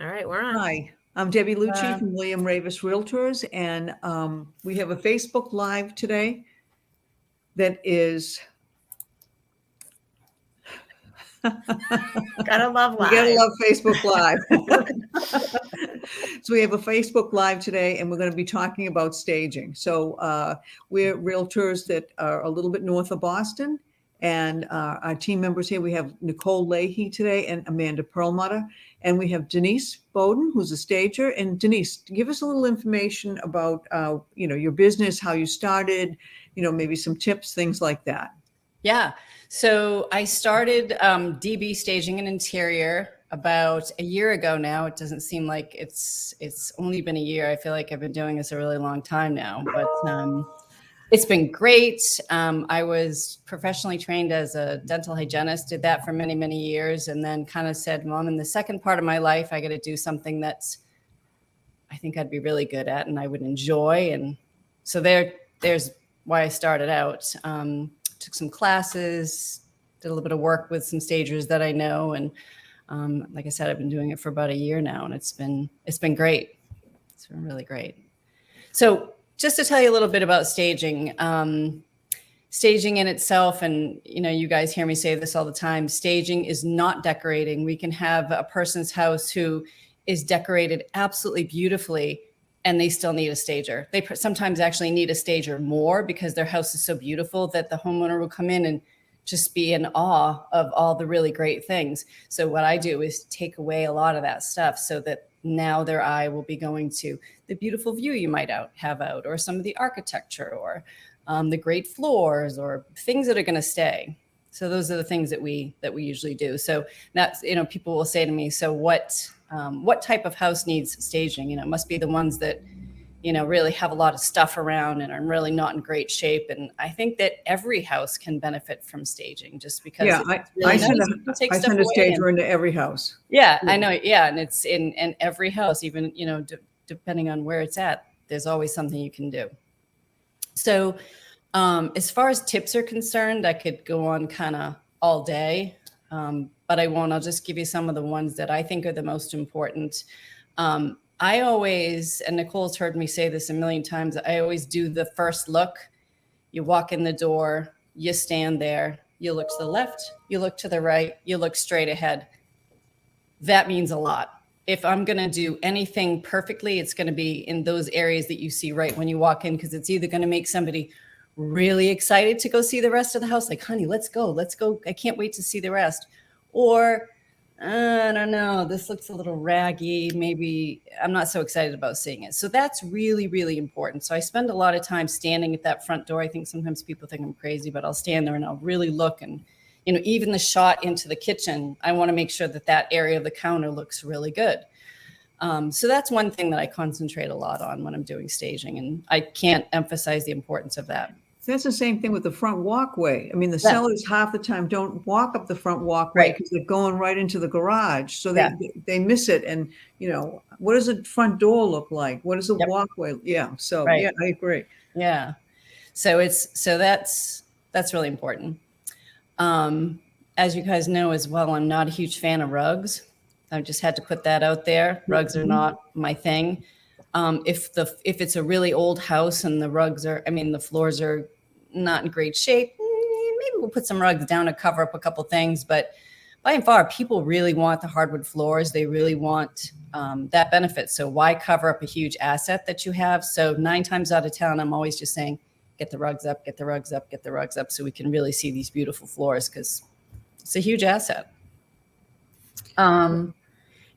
All right, we're on. Hi, I'm Debbie Lucci from William Raveis Realtors, and we have a Facebook Live today that is. Gotta love You gotta live. love Facebook Live. So we have a Facebook Live today, and we're going to be talking about staging. So we're realtors that are a little bit north of Boston, and our team members here, we have Nicole Leahy today and Amanda Perlmutter, and we have Denise Beaudoin, who's a stager. And Denise, give us a little information about your business, how you started, maybe some tips, things like that. Yeah. So I started DB staging an interior about a year ago now. It doesn't seem like it's only been a year. I feel like I've been doing this a really long time now, but it's been great. I was professionally trained as a dental hygienist, did that for many, many years, and then kind of said, well, in the second part of my life, I got to do something that's I think I'd be really good at and I would enjoy. And so there's why I started out. Took some classes, did a little bit of work with some stagers that I know. And like I said, I've been doing it for about a year now, and it's been great. It's been really great. So just to tell you a little bit about staging, staging in itself, and you guys hear me say this all the time, staging is not decorating. We can have a person's house who is decorated absolutely beautifully, and they still need a stager. They sometimes actually need a stager more because their house is so beautiful that the homeowner will come in and just be in awe of all the really great things. So what I do is take away a lot of that stuff so that now their eye will be going to the beautiful view you might have out, or some of the architecture, or the great floors, or things that are going to stay. So those are the things that we usually do. So that's, people will say to me, so what type of house needs staging? It must be the ones that, really have a lot of stuff around and are really not in great shape. And I think that every house can benefit from staging, just because I send a stager into every house. Yeah, I know. Yeah. And it's in every house, even, depending on where it's at, there's always something you can do. So as far as tips are concerned, I could go on kind of all day. But I won't. I'll just give you some of the ones that I think are the most important. I always, and Nicole's heard me say this a million times, I always do the first look. You walk in the door, you stand there, you look to the left, you look to the right, you look straight ahead. That means a lot. If I'm going to do anything perfectly, it's going to be in those areas that you see right when you walk in, because it's either going to make somebody really excited to go see the rest of the house, like, honey, let's go. I can't wait to see the rest. Or, I don't know, this looks a little raggy. Maybe I'm not so excited about seeing it. So that's really, really important. So I spend a lot of time standing at that front door. I think sometimes people think I'm crazy, but I'll stand there and I'll really look. And, even the shot into the kitchen, I want to make sure that area of the counter looks really good. So that's one thing that I concentrate a lot on when I'm doing staging. And I can't emphasize the importance of that. That's the same thing with the front walkway. I mean, the sellers half the time don't walk up the front walkway because they're going right into the garage. So they miss it. And, what does a front door look like? What is a walkway? Yeah. So, yeah, I agree. Yeah. So that's really important. As you guys know as well, I'm not a huge fan of rugs. I just had to put that out there. Rugs are not my thing. If it's a really old house and the floors are not in great shape, maybe we'll put some rugs down to cover up a couple things. But by and far, people really want the hardwood floors. They really want that benefit. So why cover up a huge asset that you have? So 9 times out of 10, I'm always just saying, get the rugs up, get the rugs up, get the rugs up, so we can really see these beautiful floors, because it's a huge asset.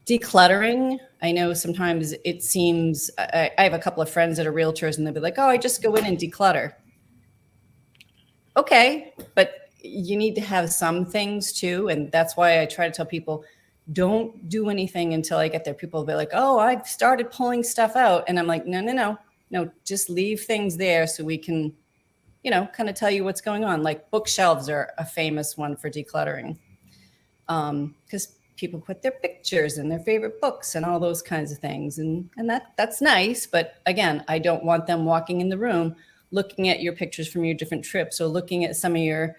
Decluttering. I know sometimes it seems, I have a couple of friends that are realtors and they'll be like, oh, I just go in and declutter. Okay, but you need to have some things too. And that's why I try to tell people, don't do anything until I get there. People will be like, oh, I've started pulling stuff out. And I'm like, no, just leave things there so we can, kind of tell you what's going on. Like bookshelves are a famous one for decluttering. Because people put their pictures and their favorite books and all those kinds of things. And that's nice. But again, I don't want them walking in the room, looking at your pictures from your different trips, or looking at some of your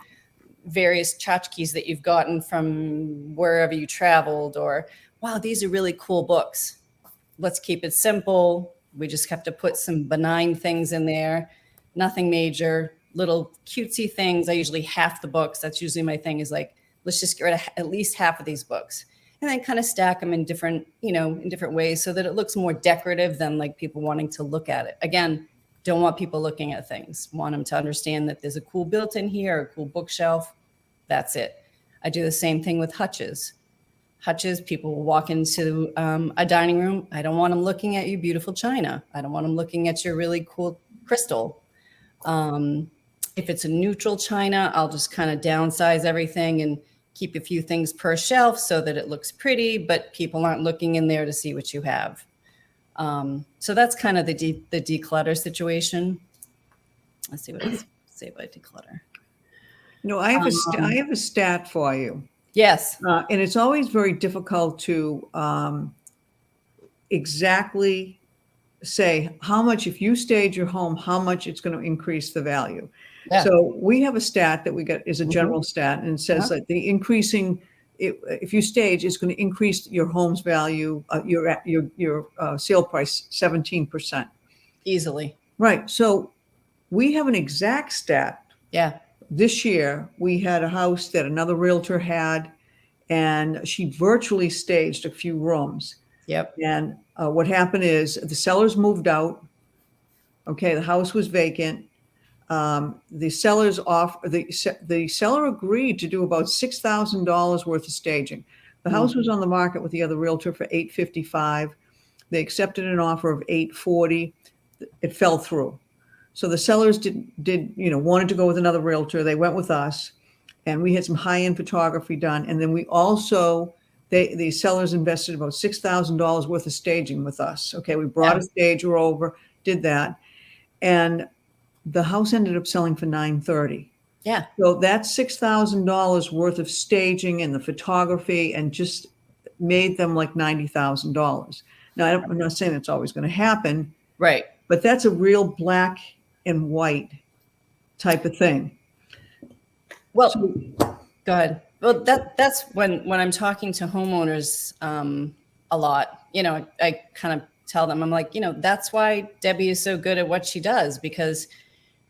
various tchotchkes that you've gotten from wherever you traveled, or, wow, these are really cool books. Let's keep it simple. We just have to put some benign things in there, nothing major, little cutesy things. I usually half the books. That's usually my thing, is like, let's just get rid of at least half of these books, and then kind of stack them in different, in different ways, so that it looks more decorative than like people wanting to look at it. Again, don't want people looking at things. Want them to understand that there's a cool built-in here, a cool bookshelf. That's it. I do the same thing with hutches. Hutches, people will walk into a dining room. I don't want them looking at your beautiful china. I don't want them looking at your really cool crystal. If it's a neutral china, I'll just kind of downsize everything and keep a few things per shelf so that it looks pretty, but people aren't looking in there to see what you have. So that's kind of the declutter situation. Let's see what else to say about declutter. I have a stat for you. Yes. And it's always very difficult to exactly say how much, if you stage your home, how much it's going to increase the value. Yeah. So we have a stat that we get is a general stat, and it says that the increasing, if you stage, is going to increase your home's value, your sale price 17%. Easily. Right. So we have an exact stat. Yeah. This year, we had a house that another realtor had, and she virtually staged a few rooms. Yep. And what happened is the sellers moved out. Okay, the house was vacant. The seller agreed to do about $6,000 worth of staging. The house was on the market with the other realtor for $855. They accepted an offer of $840. It fell through. So the sellers wanted to go with another realtor. They went with us, and we had some high-end photography done. And then we also, the sellers invested about $6,000 worth of staging with us. Okay, we brought a stager over, did that, and the house ended up selling for $930. Yeah. So that's $6,000 worth of staging and the photography, and just made them like $90,000. Now, I'm not saying it's always going to happen, right? But that's a real black and white type of thing. Well, go ahead. Well, that's when I'm talking to homeowners a lot. I kind of tell them, I'm like, that's why Debbie is so good at what she does, because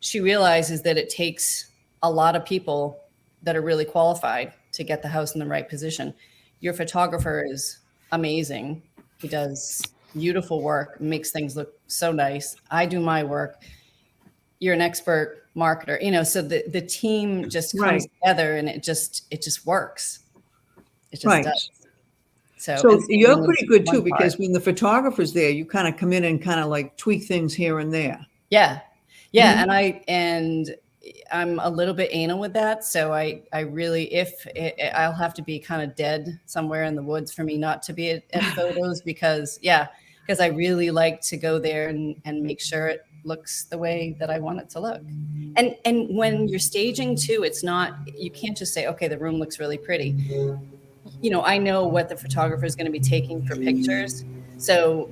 she realizes that it takes a lot of people that are really qualified to get the house in the right position. Your photographer is amazing. He does beautiful work, makes things look so nice. I do my work. You're an expert marketer, so the team just comes together, and it just works. It just does. So you're pretty good too, because when the photographer's there, you kind of come in and kind of like tweak things here and there. Yeah. Yeah. And I'm a little bit anal with that. So I really, I'll have to be kind of dead somewhere in the woods for me not to be at photos, because I really like to go there and make sure it looks the way that I want it to look. And when you're staging too, you can't just say, okay, the room looks really pretty. I know what the photographer is going to be taking for pictures. So,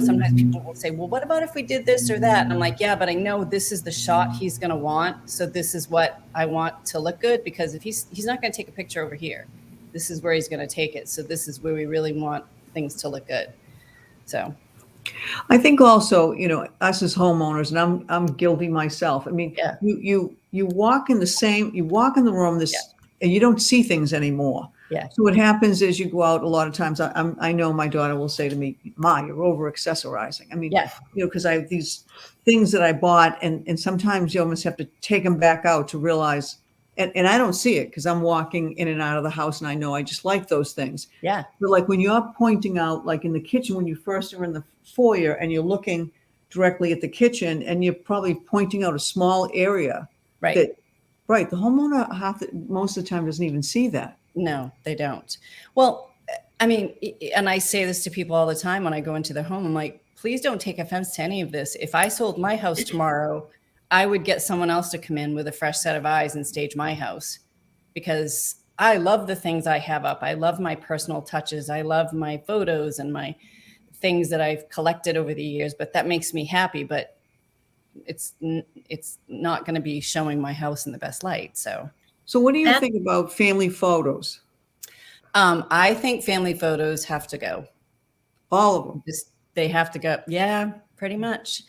sometimes people will say, well, what about if we did this or that? And I'm like, yeah, but I know this is the shot he's going to want. So this is what I want to look good, because if he's not going to take a picture over here, this is where he's going to take it. So this is where we really want things to look good. So I think also, us as homeowners, and I'm guilty myself. I mean, you walk in the room and you don't see things anymore. Yeah. So what happens is you go out a lot of times. I know my daughter will say to me, "Ma, you're over accessorizing." I mean, because I have these things that I bought, and sometimes you almost have to take them back out to realize. And I don't see it because I'm walking in and out of the house, and I know I just like those things. Yeah. But like when you're pointing out, like in the kitchen, when you first are in the foyer and you're looking directly at the kitchen, and you're probably pointing out a small area. Right. The homeowner most of the time doesn't even see that. No, they don't. Well, I mean, and I say this to people all the time when I go into their home. I'm like, please don't take offense to any of this. If I sold my house tomorrow, I would get someone else to come in with a fresh set of eyes and stage my house, because I love the things I have up. I love my personal touches. I love my photos and my things that I've collected over the years, but that makes me happy. But it's not going to be showing my house in the best light. So So what do you And- think about family photos? I think family photos have to go. All of them. Just they have to go. Yeah, pretty much.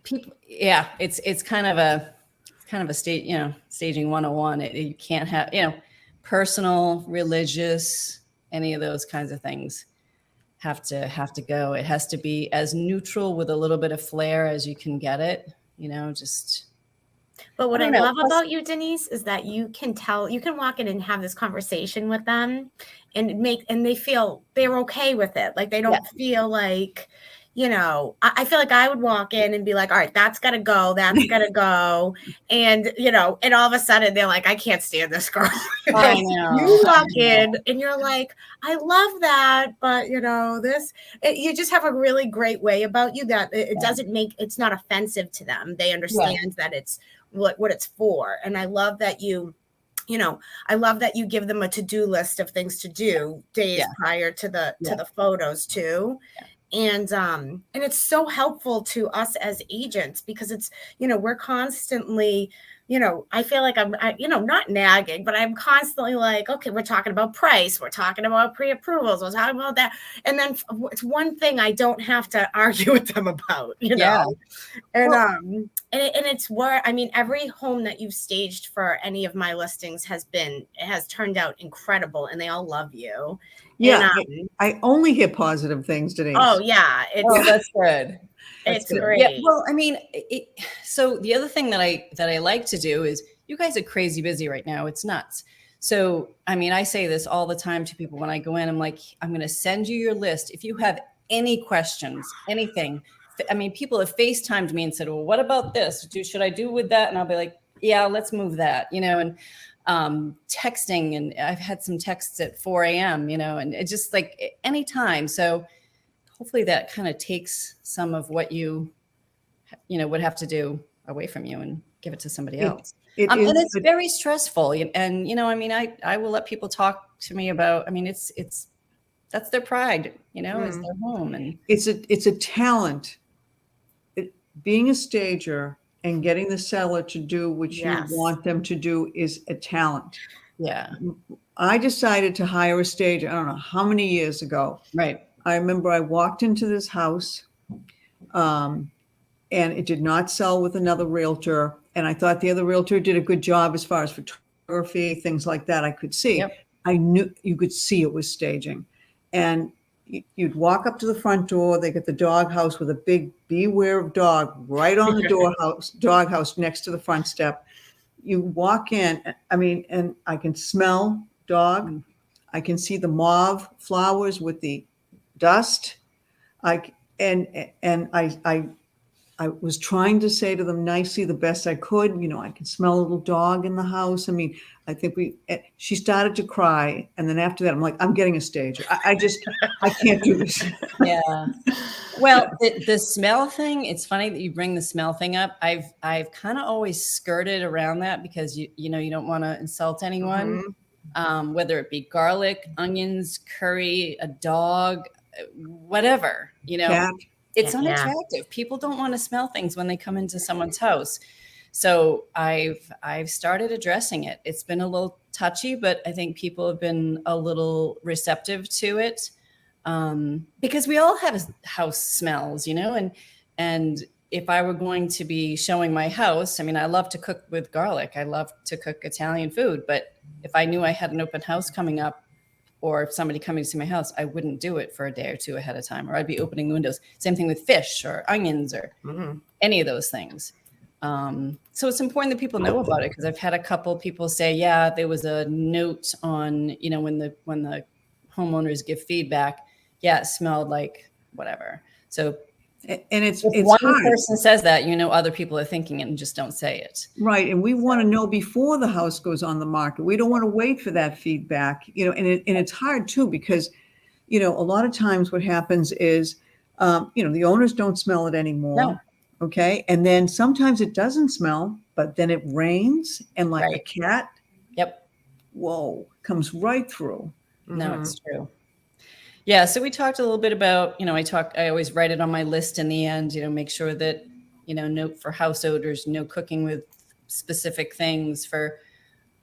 People, yeah, it's kind of a state, staging 101. You can't have, personal, religious, any of those kinds of things have to go. It has to be as neutral with a little bit of flair as you can get it, just. But what I don't know. love about you, Denise, is that you can walk in and have this conversation with them and they feel they're okay with it. Like they don't feel like, I feel like I would walk in and be like, all right, that's got to go. That's got to go. And, and all of a sudden they're like, I can't stand this girl. I know. You walk in and you're like, I love that. But, you just have a really great way about you that it doesn't it's not offensive to them. They understand that it's what it's for. And I love that you give them a to-do list of things to do days prior to the photos too. And it's so helpful to us as agents because it's, we're constantly, I feel like I'm not nagging, but I'm constantly like, okay, we're talking about price. We're talking about pre-approvals. We're talking about that. And then it's one thing I don't have to argue with them about, know? And, and it's where, every home that you've staged for any of my listings has turned out incredible and they all love you. Yeah. And, I only hear positive things, Denise. Oh yeah. That's good. It's good. great. Yeah, well, so the other thing that I like to do is you guys are crazy busy right now. It's nuts. So, I say this all the time to people when I go in, I'm like, I'm going to send you your list. If you have any questions, anything, people have FaceTimed me and said, well, what about this? Should I do with that? And I'll be like, yeah, let's move that, and texting. And I've had some texts at 4 a.m., and it just like anytime. So hopefully that kind of takes some of what you would have to do away from you and give it to somebody else. And it's very stressful. And, I will let people talk to me about, that's their pride, is their home. And it's a talent. Being a stager and getting the seller to do what you want them to do is a talent. Yeah. I decided to hire a stager, I don't know how many years ago. Right. I remember I walked into this house and it did not sell with another realtor. And I thought the other realtor did a good job as far as photography, things like that I could see. Yep. I knew you could see it was staging. And you'd walk up to the front door. They get the dog house with a big beware of dog right on the dog house next to the front step. You walk in, and I can smell dog. I can see the mauve flowers with the dust. I was trying to say to them nicely the best I could. I can smell a little dog in the house. I think she started to cry. And then after that, I'm like, I'm getting a stager. I can't do this. Yeah. Well, the smell thing, it's funny that you bring the smell thing up. I've kind of always skirted around that because you don't want to insult anyone, whether it be garlic, onions, curry, a dog, whatever, Cat. It's unattractive. People don't want to smell things when they come into someone's house. So I've started addressing it. It's been a little touchy, but I think people have been a little receptive to it because we all have house smells, and if I were going to be showing my house, I love to cook with garlic. I love to cook Italian food, but if I knew I had an open house coming up, or if somebody coming to see my house, I wouldn't do it for a day or two ahead of time, or I'd be opening the windows. Same thing with fish or onions or any of those things. So it's important that people know about it because I've had a couple people say, yeah, there was a note on, when the homeowners give feedback, yeah, it smelled like whatever. So and it's one hard. person says that, other people are thinking it and just don't say it. Right. And we want to know before the house goes on the market. We don't want to wait for that feedback, and it's hard too, because, a lot of times what happens is, the owners don't smell it anymore. No. Okay. And then sometimes it doesn't smell, but then it rains and like a cat. Yep. Whoa, comes right through. No, it's true. Yeah. So we talked a little bit about, I always write it on my list in the end, make sure that, note for house odors, no cooking with specific things for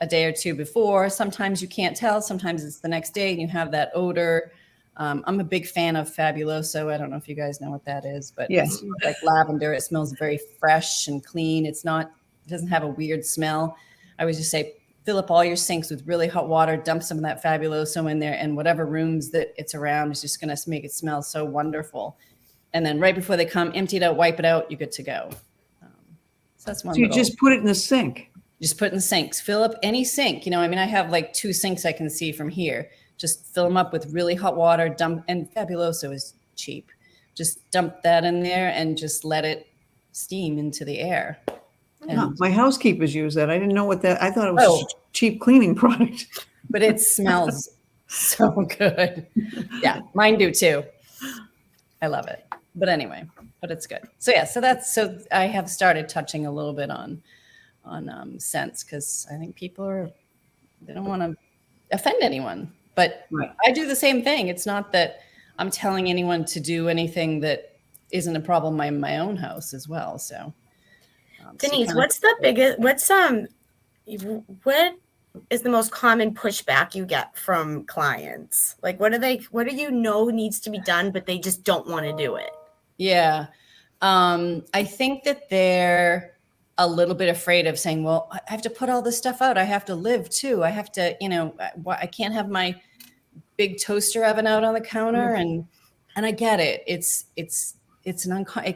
a day or two before. Sometimes you can't tell. Sometimes it's the next day and you have that odor. I'm a big fan of Fabuloso. I don't know if you guys know what that is, but Yeah. it's like lavender. It smells very fresh and clean. It doesn't have a weird smell. I always just say, fill up all your sinks with really hot water, dump some of that Fabuloso in there, and whatever rooms that it's around is just going to make it smell so wonderful. And then right before they come, empty it out, wipe it out, you're good to go. So that's one. So you just put it in the sink. Just put it in the sinks. Fill up any sink. I mean, I have like 2 sinks I can see from here. Just fill them up with really hot water, dump, and Fabuloso is cheap. Just dump that in there and just let it steam into the air. And, My housekeepers use that. I didn't know what that, I thought it was a cheap cleaning product. but it smells so good. Yeah, mine do too. I love it. But anyway, but it's good. So yeah, so I have started touching a little bit on scents, because I think people they don't want to offend anyone. But Right. I do the same thing. It's not that I'm telling anyone to do anything that isn't a problem in my own house as well. So, Denise, what is the most common pushback you get from clients? Like, what do you know needs to be done, but they just don't want to do it? Yeah. I think that they're a little bit afraid of saying, well, I have to put all this stuff out. I have to live too. I have to, I can't have my big toaster oven out on the counter. And I get it. It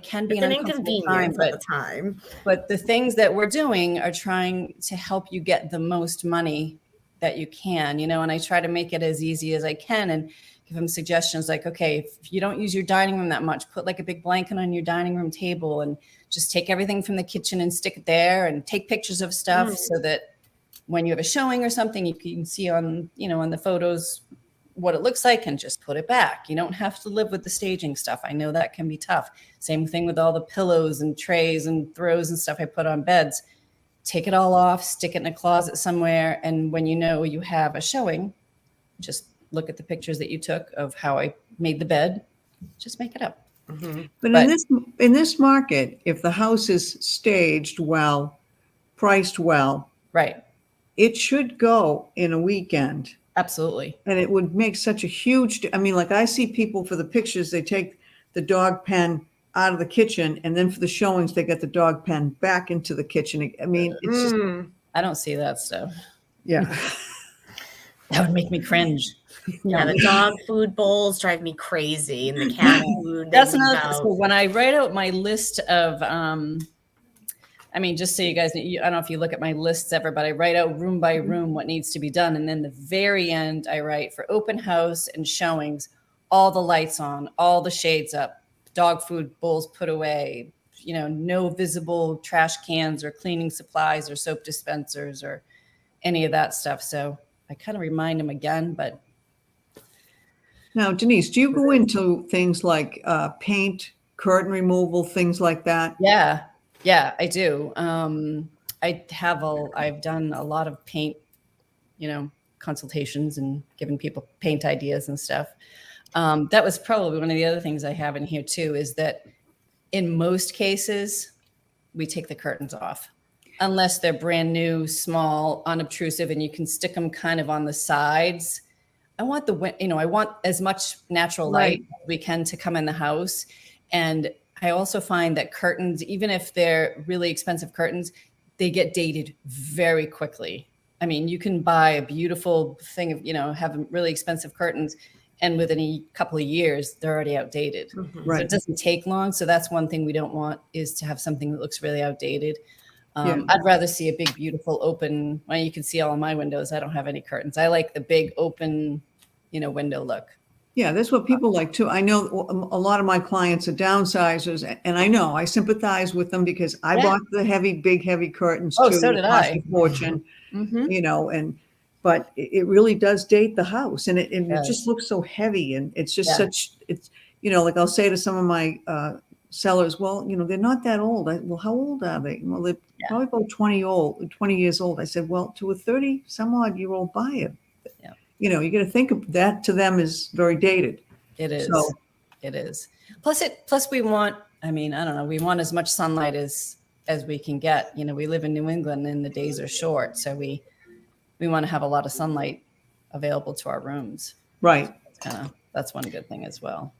can be an inconvenience at the time. But the things that we're doing are trying to help you get the most money that you can, and I try to make it as easy as I can and give them suggestions like, okay, if you don't use your dining room that much, put like a big blanket on your dining room table and just take everything from the kitchen and stick it there, and take pictures of stuff so that when you have a showing or something, you can see on the photos what it looks like, and just put it back. You don't have to live with the staging stuff. I know that can be tough. Same thing with all the pillows and trays and throws and stuff I put on beds. Take it all off, stick it in a closet somewhere. And when you have a showing, just look at the pictures that you took of how I made the bed, just make it up. Mm-hmm. But in this market, if the house is staged well, priced well, right, it should go in a weekend. Absolutely. And it would make such a huge, like I see people for the pictures, they take the dog pen out of the kitchen, and then for the showings, they get the dog pen back into the kitchen. I mean, it's just. I don't see that stuff. Yeah. That would make me cringe. Yeah, the dog food bowls drive me crazy, and the cat food. That's another. So when I write out my list of, just so you guys know, I don't know if you look at my lists ever, but I write out room by room what needs to be done. And then the very end, I write for open house and showings, all the lights on, all the shades up, dog food bowls put away, no visible trash cans or cleaning supplies or soap dispensers or any of that stuff. So I kind of remind them again, but. Now, Denise, do you go into things like paint, curtain removal, things like that? Yeah, I do. I've done a lot of paint, consultations and given people paint ideas and stuff. That was probably one of the other things I have in here too, is that in most cases, we take the curtains off unless they're brand new, small, unobtrusive, and you can stick them kind of on the sides. I want I want as much natural light as we can to come in the house. And I also find that curtains, even if they're really expensive curtains, they get dated very quickly. I mean, you can buy a beautiful thing of, have really expensive curtains, and within a couple of years, they're already outdated. Mm-hmm. Right. So it doesn't take long. So that's one thing we don't want, is to have something that looks really outdated. I'd rather see a big, beautiful open. Well, you can see all of my windows. I don't have any curtains. I like the big open, window look. Yeah, that's what people like too. I know a lot of my clients are downsizers, and I sympathize with them because I bought the big, heavy curtains too. So did I. A fortune, but it really does date the house, and it just looks so heavy, and it's just like I'll say to some of my sellers, well, they're not that old. Well, how old are they? Well, they're probably about 20 years old. I said, well, to a 30-some-odd-year-old buyer, you got to think of that. To them is very dated. It is. It is. Plus we want, I don't know, we want as much sunlight as as we can get. You know, we live in New England and the days are short, so we want to have a lot of sunlight available to our rooms. Right. That's one good thing as well.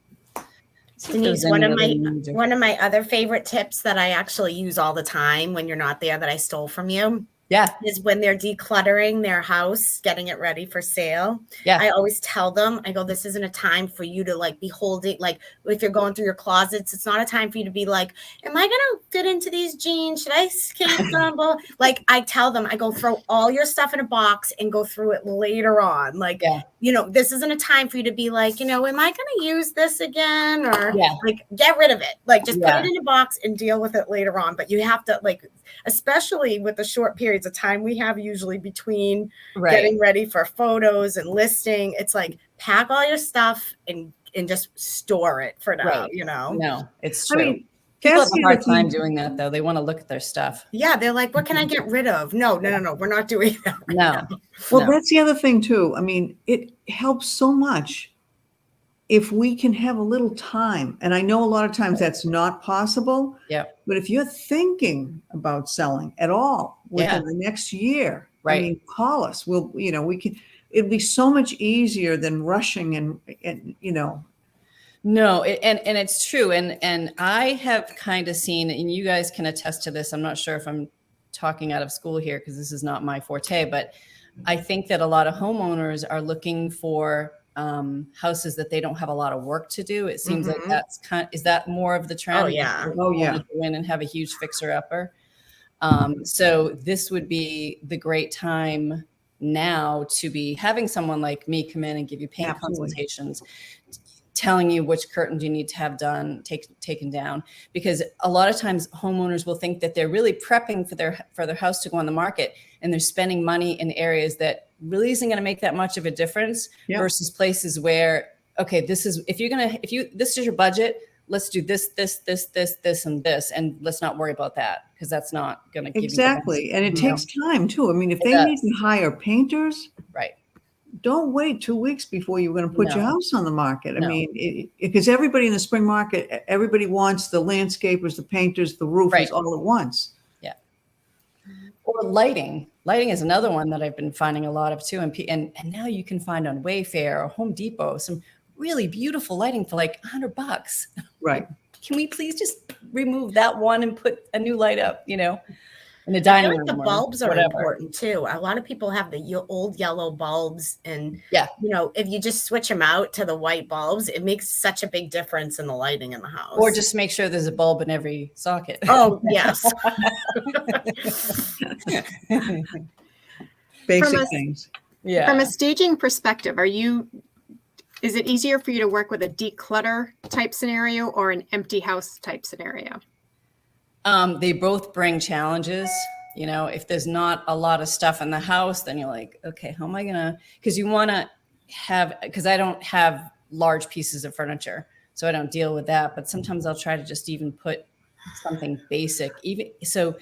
Denise, one of my other favorite tips that I actually use all the time when you're not there that I stole from you. Yeah. Is when they're decluttering their house, getting it ready for sale. Yeah. I always tell them, I go, this isn't a time for you to like be holding, like if you're going through your closets, it's not a time for you to be like, am I going to fit into these jeans? Should I escape them? Like I tell them, I go throw all your stuff in a box and go through it later on. Like, you know, this isn't a time for you to be like, you know, am I going to use this again? Or like, get rid of it. Like just put it in a box and deal with it later on. But you have to like, especially with the short periods of time we have usually between getting ready for photos and listing, it's like pack all your stuff and just store it for now, you know? No, it's true. I mean, people have a hard time doing that though. They want to look at their stuff. Yeah, they're like, what can I get rid of? No, we're not doing that. Well, that's the other thing too. I mean, it helps so much if we can have a little time. And I know a lot of times that's not possible. Yeah. But if you're thinking about selling at all within the next year, I mean, call us. We'll, you know, we can, it'd be so much easier than rushing and you know. No, and it's true. And I have kind of seen, and you guys can attest to this. I'm not sure if I'm talking out of school here because this is not my forte, but I think that a lot of homeowners are looking for houses that they don't have a lot of work to do. It seems like that's is that more of the trend? Oh yeah. Go in and have a huge fixer upper. So this would be the great time now to be having someone like me come in and give you paint consultations, telling you which curtains you need to have done, taken down, because a lot of times homeowners will think that they're really prepping for their house to go on the market, and they're spending money in areas that really isn't going to make that much of a difference versus places where, okay, this is this is your budget. Let's do this, and this, and let's not worry about that because that's not going to give you and it takes time too. I mean, if they need to hire painters, don't wait 2 weeks before you're going to put your house on the market. I mean, because everybody in the spring market, everybody wants the landscapers, the painters, the roofers all at once. Yeah. Or lighting. Lighting is another one that I've been finding a lot of too. And now you can find on Wayfair or Home Depot some really beautiful lighting for like $100. Right. Can we please just remove that one and put a new light up, you know, in the dining room? The bulbs are important too. A lot of people have the old yellow bulbs, and you know, if you just switch them out to the white bulbs, it makes such a big difference in the lighting in the house. Or just make sure there's a bulb in every socket. Oh yes. Basic things. Yeah. From a staging perspective, is it easier for you to work with a declutter type scenario or an empty house type scenario? They both bring challenges. You know, if there's not a lot of stuff in the house, then you're like, okay, how am I gonna? Because you want to have, because I don't have large pieces of furniture, so I don't deal with that. But sometimes I'll try to just even put something basic. Even so,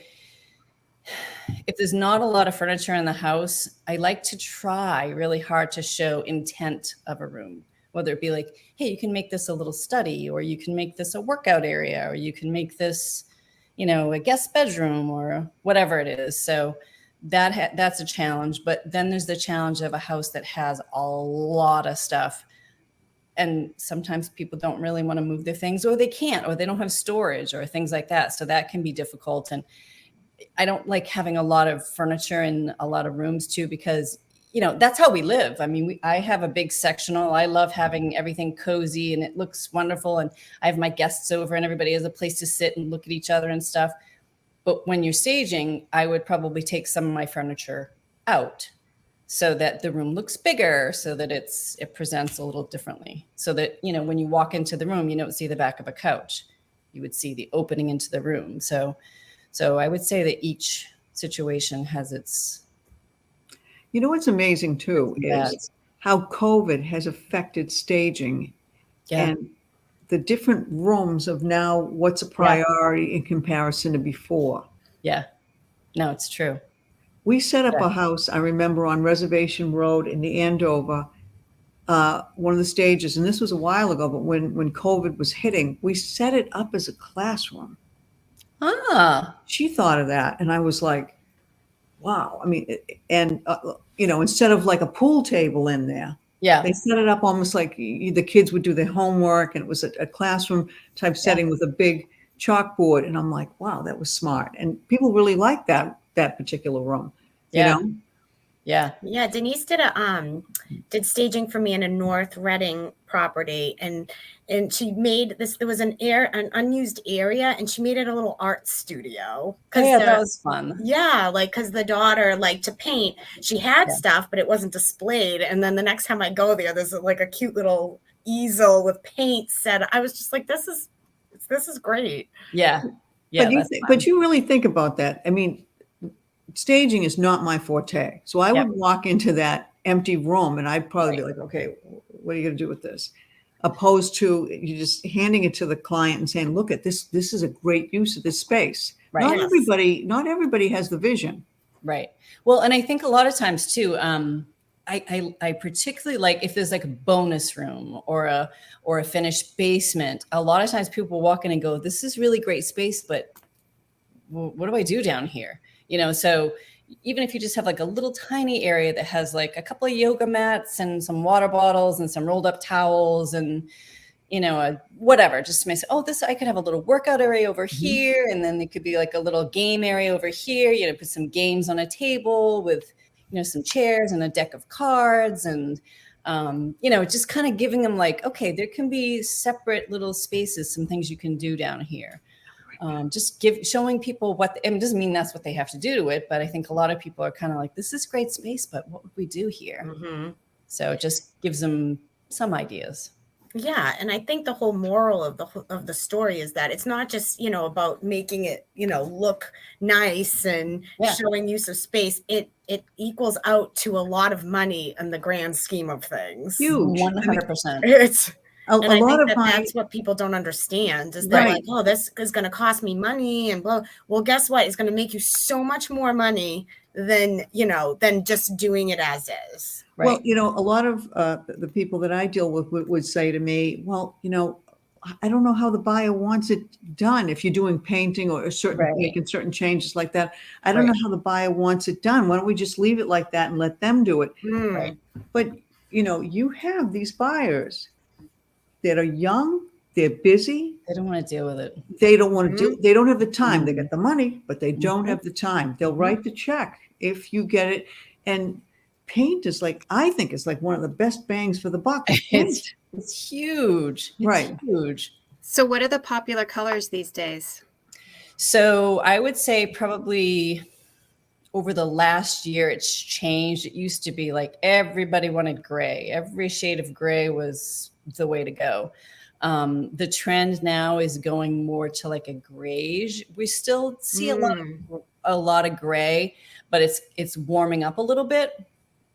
if there's not a lot of furniture in the house, I like to try really hard to show intent of a room. Whether it be like, hey, you can make this a little study, or you can make this a workout area, or you can make this, you know, a guest bedroom or whatever it is. So that's a challenge. But then there's the challenge of a house that has a lot of stuff. And sometimes people don't really want to move their things, or they can't, or they don't have storage or things like that. So that can be difficult. And I don't like having a lot of furniture in a lot of rooms too, because, you know, that's how we live. I mean, I have a big sectional. I love having everything cozy and it looks wonderful. And I have my guests over and everybody has a place to sit and look at each other and stuff. But when you're staging, I would probably take some of my furniture out so that the room looks bigger, so that it presents a little differently. So that, you know, when you walk into the room, you don't see the back of a couch. You would see the opening into the room. So I would say that each situation has its. You know what's amazing too is how COVID has affected staging and the different rooms of now what's a priority in comparison to before. Yeah, no, it's true. We set up a house, I remember, on Reservation Road in the Andover, one of the stages, and this was a while ago, but when COVID was hitting, we set it up as a classroom. Ah, She thought of that. And I was like, wow. I mean, and, instead of like a pool table in there, yeah, they set it up almost like the kids would do their homework, and it was a classroom type setting with a big chalkboard. And I'm like, wow, that was smart. And people really like that particular room, yeah, yeah. Yeah, Denise did staging for me in a North Reading property, and she made this. There was an unused area, and she made it a little art studio. Oh, yeah, that was fun. Yeah, like because the daughter liked to paint. She had stuff, but it wasn't displayed. And then the next time I go there, there's like a cute little easel with paint set. I was just like, this is great. Yeah, yeah. But you really think about that. I mean, staging is not my forte. So I would walk into that empty room and I'd probably be like, okay, what are you going to do with this? Opposed to you just handing it to the client and saying, look at this. This is a great use of this space. Right. Not everybody has the vision. Right. Well, and I think a lot of times too, I particularly like if there's like a bonus room or a finished basement. A lot of times people walk in and go, this is really great space, but what do I do down here? So even if you just have like a little tiny area that has like a couple of yoga mats and some water bottles and some rolled up towels and, whatever, just to make, I could have a little workout area over here. And then it could be like a little game area over here, put some games on a table with, some chairs and a deck of cards and, just kind of giving them like, okay, there can be separate little spaces, some things you can do down here. Showing people it doesn't mean that's what they have to do to it, but I think a lot of people are kind of like, this is great space, but what would we do here? Mm-hmm. So it just gives them some ideas. Yeah, and I think the whole moral of the story is that it's not just about making it look nice and showing use of space. It equals out to a lot of money in the grand scheme of things. Huge, 100%. It's a lot of that's what people don't understand is that like, oh, this is going to cost me money and blah. Well, guess what? It's going to make you so much more money than just doing it as is. Right. Well, a lot of the people that I deal with would say to me, well, I don't know how the buyer wants it done. If you're doing painting or making certain changes like that, I don't know how the buyer wants it done. Why don't we just leave it like that and let them do it? Right. But, you have these buyers that are young, they're busy. They don't want to deal with it. They don't want to they don't have the time. They get the money, but they don't have the time. They'll write the check if you get it. And paint is I think it's like one of the best bangs for the buck. It's huge. It's huge. So what are the popular colors these days? So I would say probably over the last year, it's changed. It used to be like everybody wanted gray. Every shade of gray was the way to go. The trend now is going more to like a grayish. We still see a lot of gray, but it's warming up a little bit.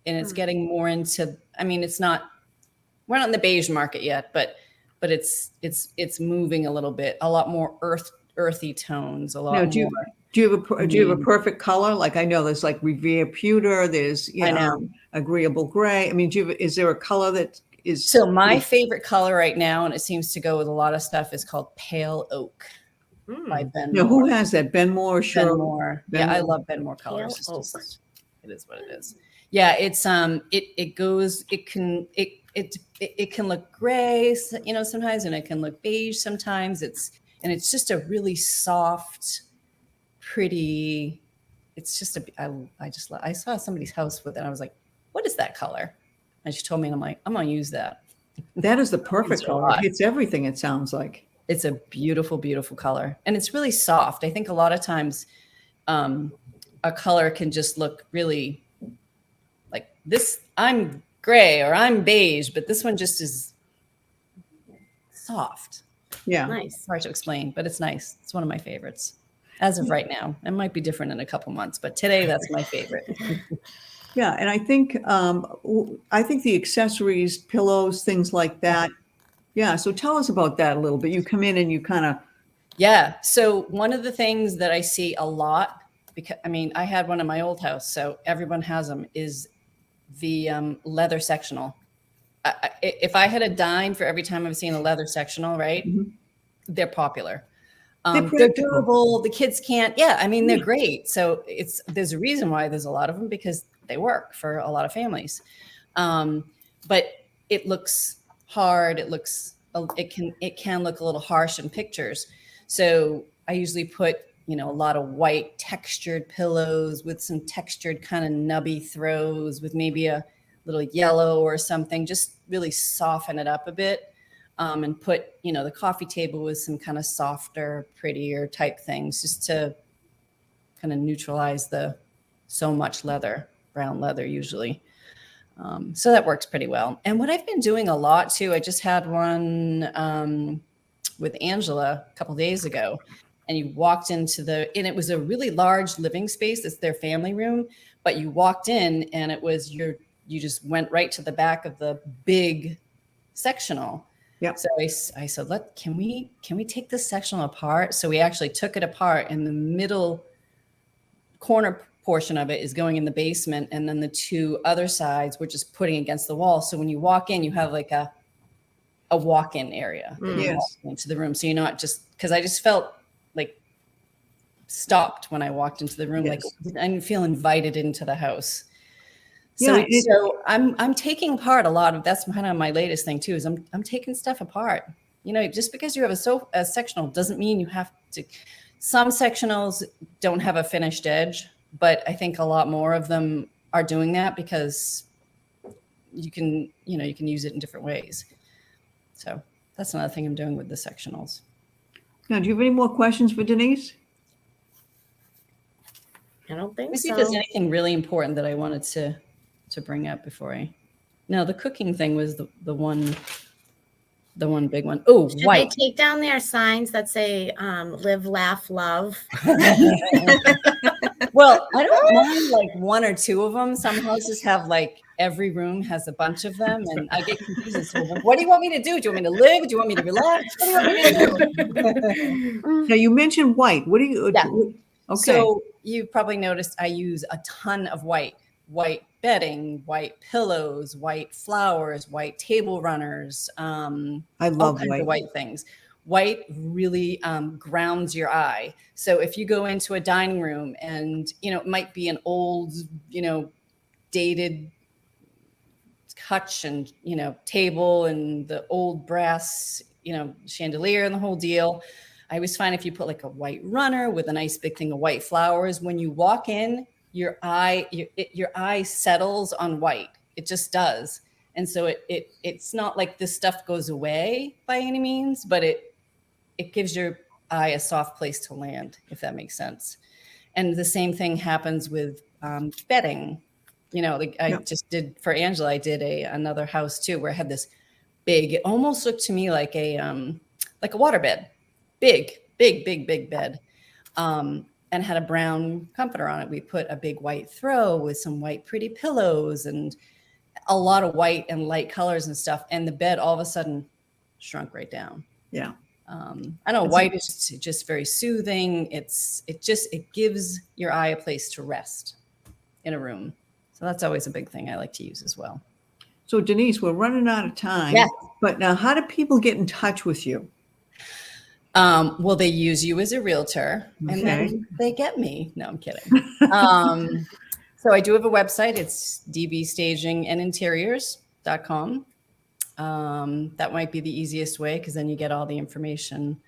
And it's getting more into, we're not in the beige market yet, but it's moving a little bit, a lot more earthy tones, a lot more. Do you have a perfect color? Like I know there's like Revere Pewter, there's agreeable gray. Is there a color that is? So my favorite color right now, and it seems to go with a lot of stuff, is called Pale Oak by Ben Moore. Who has that? Ben Moore, sure. Ben Moore. I love Ben Moore colors. It is what it is. Yeah, it's it can look gray, sometimes, and it can look beige sometimes. It's just a really soft, pretty. It's just I saw somebody's house with it. And I was like, what is that color? And she told me, and I'm like, I'm gonna use that. That is the perfect color. It hits everything. It sounds like it's a beautiful, beautiful color, and it's really soft. I think a lot of times, a color can just look really. Like this, I'm gray or I'm beige, but this one just is soft. Yeah. Nice. Hard to explain, but it's nice. It's one of my favorites as of right now. It might be different in a couple months, but today that's my favorite. Yeah. And I think the accessories, pillows, things like that. Yeah. So tell us about that a little bit. You come in and you kind of. Yeah. So one of the things that I see a lot, because I had one in my old house, so everyone has them, is the leather sectional. If I had a dime for every time I've seen a leather sectional, right? Mm-hmm. They're popular. They're They're practical. durable. The kids can't. Yeah, I mean, they're great. So there's a reason why there's a lot of them, because they work for a lot of families. But it looks hard. It can look a little harsh in pictures. So I usually put, a lot of white textured pillows with some textured kind of nubby throws with maybe a little yellow or something, just really soften it up a bit. And put, the coffee table with some kind of softer, prettier type things, just to kind of neutralize the so much leather, brown leather usually. So that works pretty well. And what I've been doing a lot too, I just had one with Angela a couple of days ago, and you walked into and it was a really large living space. It's their family room, but you walked in and it was you just went right to the back of the big sectional. Yeah. So I said, can we take this sectional apart? So we actually took it apart, and the middle corner portion of it is going in the basement, and then the two other sides we're just putting against the wall. So when you walk in, you have like a walk-in area that you walk into the room. So you're not because I just felt like stopped when I walked into the room. Yes. Like I didn't feel invited into the house. Yeah, So I'm taking apart a lot of, that's kind of my latest thing too, is I'm taking stuff apart. Just because you have a sectional doesn't mean you have to. Some sectionals don't have a finished edge, but I think a lot more of them are doing that because you can use it in different ways. So that's another thing I'm doing with the sectionals. Now, do you have any more questions for Denise? I don't think Let me see so. if there's anything really important that I wanted to bring up before no, the cooking thing was the one big one. Oh, Should white. they take down their signs that say live, laugh, love? Well, I don't mind like one or two of them. Some houses have like every room has a bunch of them, and I get confused. So, what do you want me to do? Do you want me to live? Do you want me to relax? What do you want me to do? Now, you mentioned white. What do you? Yeah. Okay. So you probably noticed I use a ton of white bedding, white pillows, white flowers, white table runners. I love all kinds of white things. White really grounds your eye. So if you go into a dining room and, it might be an old, dated hutch and, table and the old brass, chandelier and the whole deal. I always find if you put like a white runner with a nice big thing of white flowers, when you walk in, your eye settles on white. It just does. And so it's not like this stuff goes away by any means, but it gives your eye a soft place to land, if that makes sense. And the same thing happens with bedding. I just did for Angela, I did another house too, where I had this big, it almost looked to me like a water bed, big bed. And had a brown comforter on it. We put a big white throw with some white pretty pillows and a lot of white and light colors and stuff. And the bed all of a sudden shrunk right down. Yeah. I know white is just very soothing. It gives your eye a place to rest in a room. So that's always a big thing I like to use as well. So Denise, we're running out of time. Yeah. But now, how do people get in touch with you? Well, they use you as a realtor, and then they get me. No, I'm kidding. So I do have a website. It's dbstagingandinteriors.com. That might be the easiest way, because then you get all the information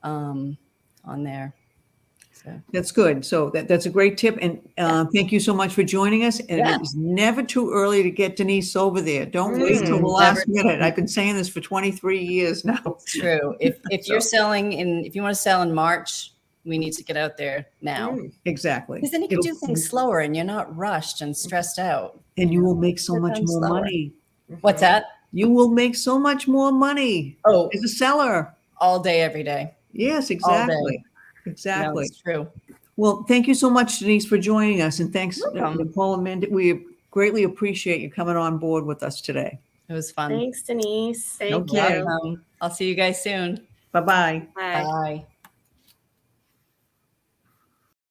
on there. So That's good. So that's a great tip. And thank you so much for joining us. And it is never too early to get Denise over there. Don't wait till the last minute. I've been saying this for 23 years now. It's true. If you're selling if you want to sell in March, we need to get out there now. Exactly. Because then you can do things slower and you're not rushed and stressed out. And you will make so much more money. What's that? You will make so much more money as a seller. All day, every day. Yes, exactly. Exactly. No, it's true. Well, thank you so much, Denise, for joining us. And thanks, Nicole and Mindy. We greatly appreciate you coming on board with us today. It was fun. Thanks, Denise. Thank you. I'll see you guys soon. Bye-bye. Bye. Bye.